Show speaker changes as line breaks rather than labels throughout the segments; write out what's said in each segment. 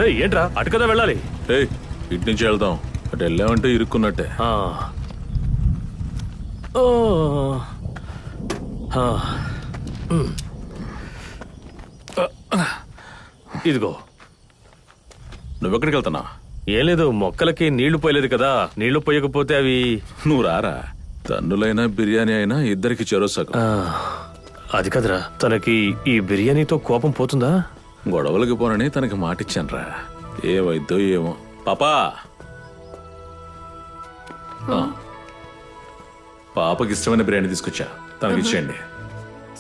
ఏంట్రా అటు కదా వెళ్ళాలి?
ఇటు నుంచి వెళ్దాం, అటు వెళ్ళామంటే ఇరుక్కున్నట్టే.
ఇదిగో.
నువ్వెక్కడికి వెళ్తున్నా?
ఏం లేదు, మొక్కలకి నీళ్లు పోయలేదు కదా, నీళ్లు పోయకపోతే అవి.
నువ్వు రారా, తన్నులైనా బిర్యానీ అయినా ఇద్దరికి చెరోసకు.
అది కదరా, తనకి ఈ బిర్యానీతో కోపం పోతుందా?
గొడవలకి పోనని తనకి మాటిచ్చానురా, ఏమైద్దో ఏమో. పాపా, పాపకి ఇష్టమైన బిర్యానీ తీసుకొచ్చా, తనకి ఇచ్చేయండి.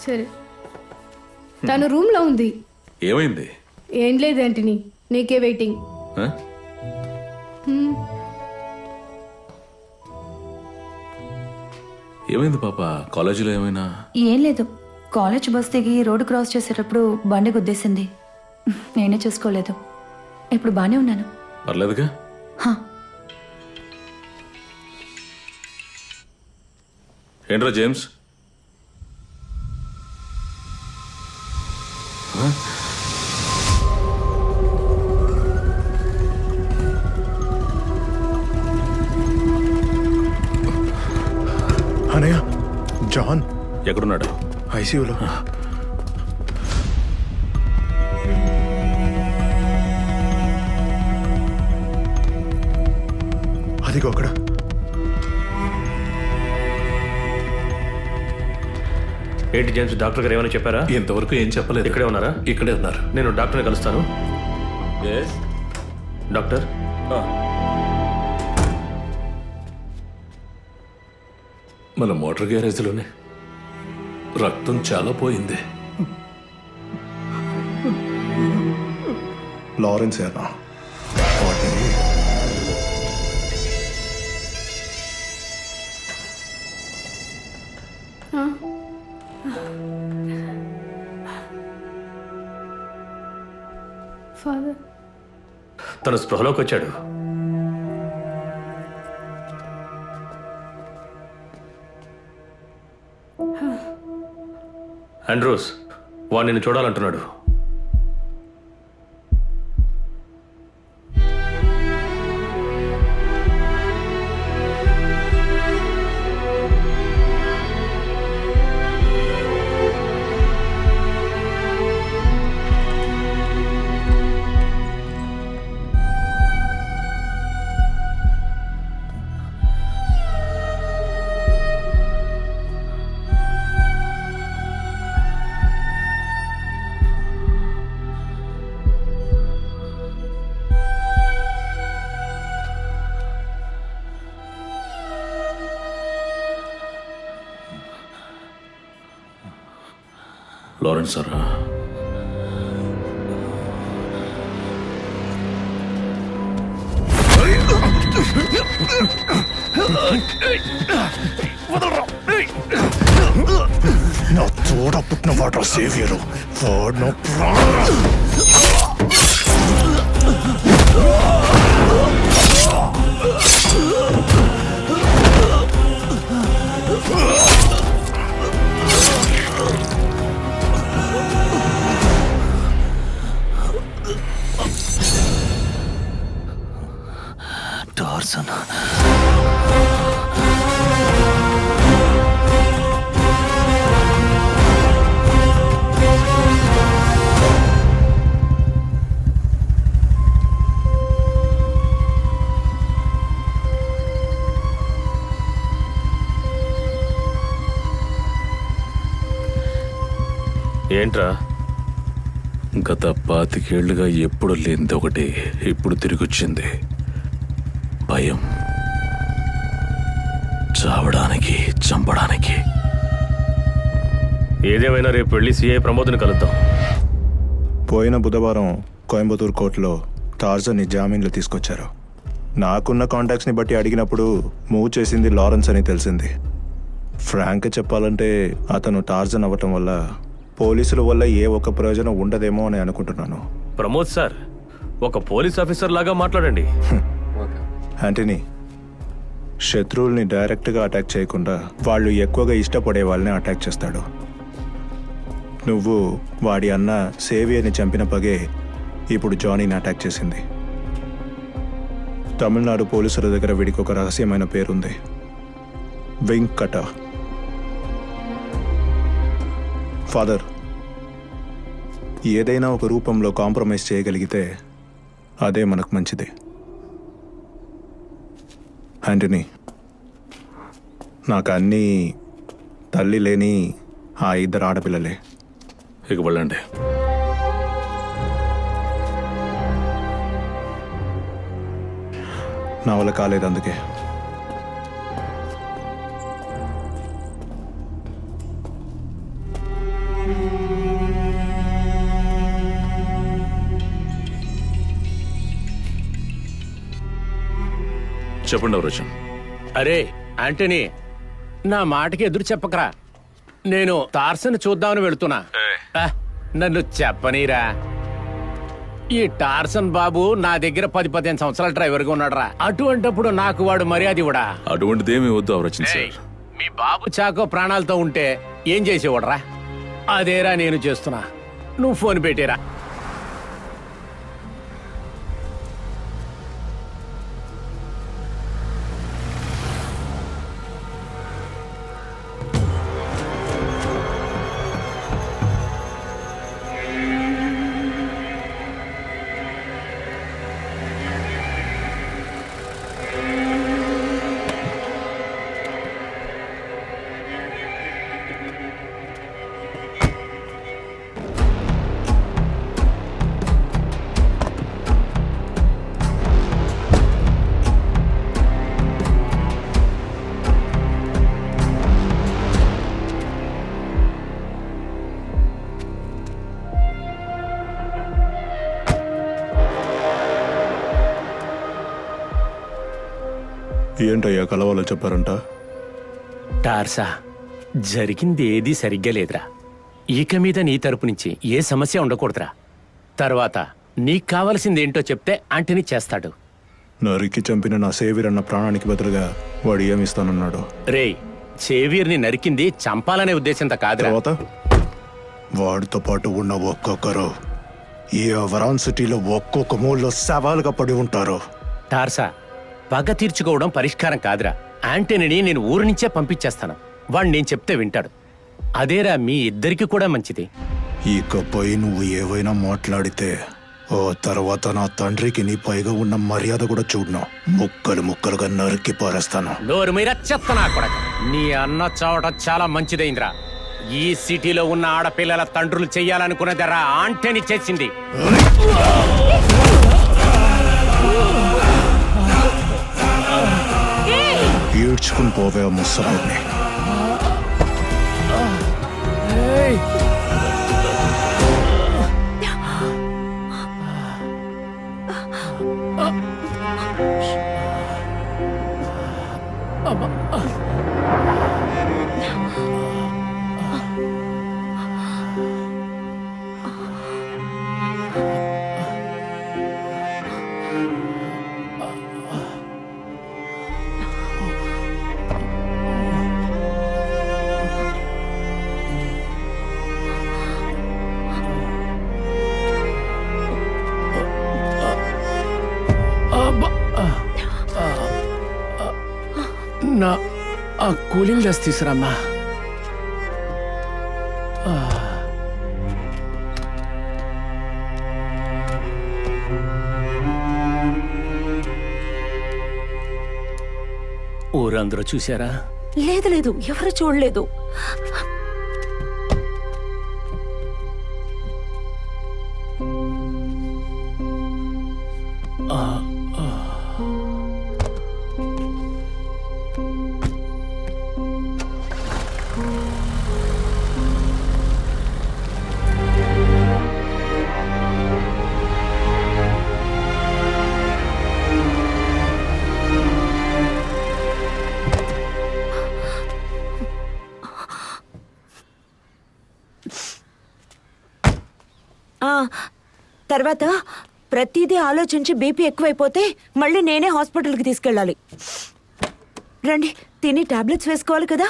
సరే. తను రూమ్ లో ఉంది.
ఏమైంది?
ఏం లేదు ఆంటీని, నీకే వెయిటింగ్.
ఏమైంది పాప, కాలేజీలో ఏమైనా?
ఏం లేదు, కాలేజ్ బస్ దిగి రోడ్డు క్రాస్ చేసేటప్పుడు బండి గుద్దేసింది. నేనే చూసుకోలేదు. ఇప్పుడు బానే ఉన్నాను.
పర్లేదుగా? ఏంట్రా జేమ్స్?
అనయ్య, జాన్
ఎక్కడున్నాడు?
ఐసీయూలో. అదిగో అక్కడ.
ఏంటి జేమ్స్, డాక్టర్ గారు ఏమైనా చెప్పారా?
ఇంతవరకు ఏం చెప్పలేదు.
ఇక్కడే ఉన్నారా?
ఇక్కడే ఉన్నారు.
నేను డాక్టర్ని కలుస్తాను. డాక్టర్,
మన మోటార్ గ్యారేజ్లోనే రక్తం చాలా పోయింది.
లారెన్స్ ఏనా?
ఫాదర్,
తను స్పృహలోకి వచ్చాడు. ఆండ్రూస్, వాడు నిన్ను చూడాలంటున్నాడు.
లారెన్స్ సారా?
నా తోడ పుట్టిన వాడు సేవియరు, వాడు నా ప్రాణం.
టార్జన్. ఏంట్రా?
గత 25 ఏళ్లుగా ఎప్పుడు లేనిది ఒకటి ఇప్పుడు తిరిగొచ్చింది. భయం. చావడానికి, చంపడానికి.
ఏదేమైనా రేపు వెళ్ళి సిఐ ప్రమోద్ని కలుద్దాం.
పోయిన బుధవారం కోయంబత్తూరు కోర్టులో టార్జన్ని జామీన్లో తీసుకొచ్చారు. నాకున్న కాంటాక్ట్స్ని బట్టి అడిగినప్పుడు మూవ్ చేసింది లారెన్స్ అని తెలిసింది. ఫ్రాంక్ చెప్పాలంటే అతను టార్జన్ అవ్వటం వల్ల పోలీసుల వల్ల ఏ ఒక్క ప్రయోజనం ఉండదేమో అని అనుకుంటున్నాను.
ప్రమోద్ సార్, ఒక పోలీస్ ఆఫీసర్ లాగా మాట్లాడండి.
యాంటనీ, శత్రువుల్ని డైరెక్ట్గా అటాక్ చేయకుండా వాళ్ళు ఎక్కువగా ఇష్టపడే వాళ్ళని అటాక్ చేస్తాడు. నువ్వు వాడి అన్న సేవియర్ని చంపిన పగే ఇప్పుడు జానీని అటాక్ చేసింది. తమిళనాడు పోలీసుల దగ్గర వీడికి ఒక రహస్యమైన పేరుంది, వెంకట. ఫాదర్, ఏదైనా ఒక రూపంలో కాంప్రమైజ్ చేయగలిగితే అదే మనకు మంచిది. ఆంటనీ, నాకు అన్నీ తల్లి లేని ఆ ఇద్దరు ఆడపిల్లలే.
ఇక వెళ్ళండి.
నా వల్ల కాలేదు, అందుకే.
చెప్పండి ఎవరొచ్చాను.
అరే ఆంటనీ, నా మాటకి ఎదురు చెప్పకరా. నేను టార్సన్ చూద్దామని వెళుతున్నా. నన్ను చెప్పనీరా. ఈ టార్సన్ బాబు నా దగ్గర 10-15 సంవత్సరాల డ్రైవర్గా ఉన్నాడురా. అటువంటప్పుడు నాకు వాడు మర్యాద ఇవ్వడా?
అటువంటిదేమీ వద్దు ఎవరొచ్చింది
ఏయ్,
సార్.
మీ బాబు చాకో ప్రాణాలతో ఉంటే ఏం చేసేవాడరా? అదేరా నేను చేస్తున్నా. నువ్వు ఫోన్ పెట్టేరా.
ఏంటయ్యా కలవాలో చెప్పారంట?
టార్సా, జరిగింది ఏదీ సరిగ్గా లేదురా. ఇక మీద నీ తరపు నుంచి ఏ సమస్య ఉండకూడదురా. తర్వాత నీకు కావలసిందేంటో చెప్తే ఆంటనీ చేస్తాడు.
నరికి చంపిన నా సేవియర్ అన్న ప్రాణానికి బదులుగా వాడు ఏమిస్తానన్నాడు?
రేయ్, సేవియర్ని నరికింది చంపాలనే ఉద్దేశంతో కాదురా.
తర్వాత వాడితో పాటు ఉన్న ఒక్కొక్కరు ఈ అవరాన్ సిటీలో ఒక్కొక్క మూలలో సవాలుగా పడి ఉంటారు.
టార్సా, పగ తీర్చుకోవడం పరిష్కారం కాదురా. ఆంటనీని నేను ఊరి నుంచే పంపించేస్తాను. వాడు నేను చెప్తే వింటాడు. అదేరా మీ ఇద్దరికి కూడా మంచిది.
ఇకపై నువ్వు ఏవైనా మాట్లాడితే ఓ తర్వాత నా తండ్రికి నీ పైగా ఉన్న మర్యాద కూడా చూడను. ముక్కలు ముక్కలుగా నరికి పారేస్తాను.
నోరు మీద చెత్తనా కొడక. నీ అన్న చావట చాలా మంచిదైందిరా. ఈ సిటీలో ఉన్న ఆడపిల్లల తండ్రులు చెయ్యాలనుకున్నదరా ఆంటనీ చేసింది.
ఈడ్చుకుని పోవే ముసలాన్ని.
నా ఆ కూలింగ్ గ్లాస్ తీసుకురామ్మా. ఊరందరూ చూసారా?
లేదు లేదు, ఎవరు చూడలేదు. తర్వాత ప్రతిదీ ఆలోచించి బీపీ ఎక్కువైపోతే మళ్ళీ నేనే హాస్పిటల్కి తీసుకెళ్ళాలి. రండి, తిని టాబ్లెట్స్ వేసుకోవాలి కదా.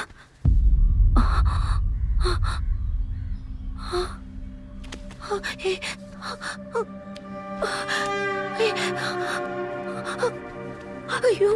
అయ్యో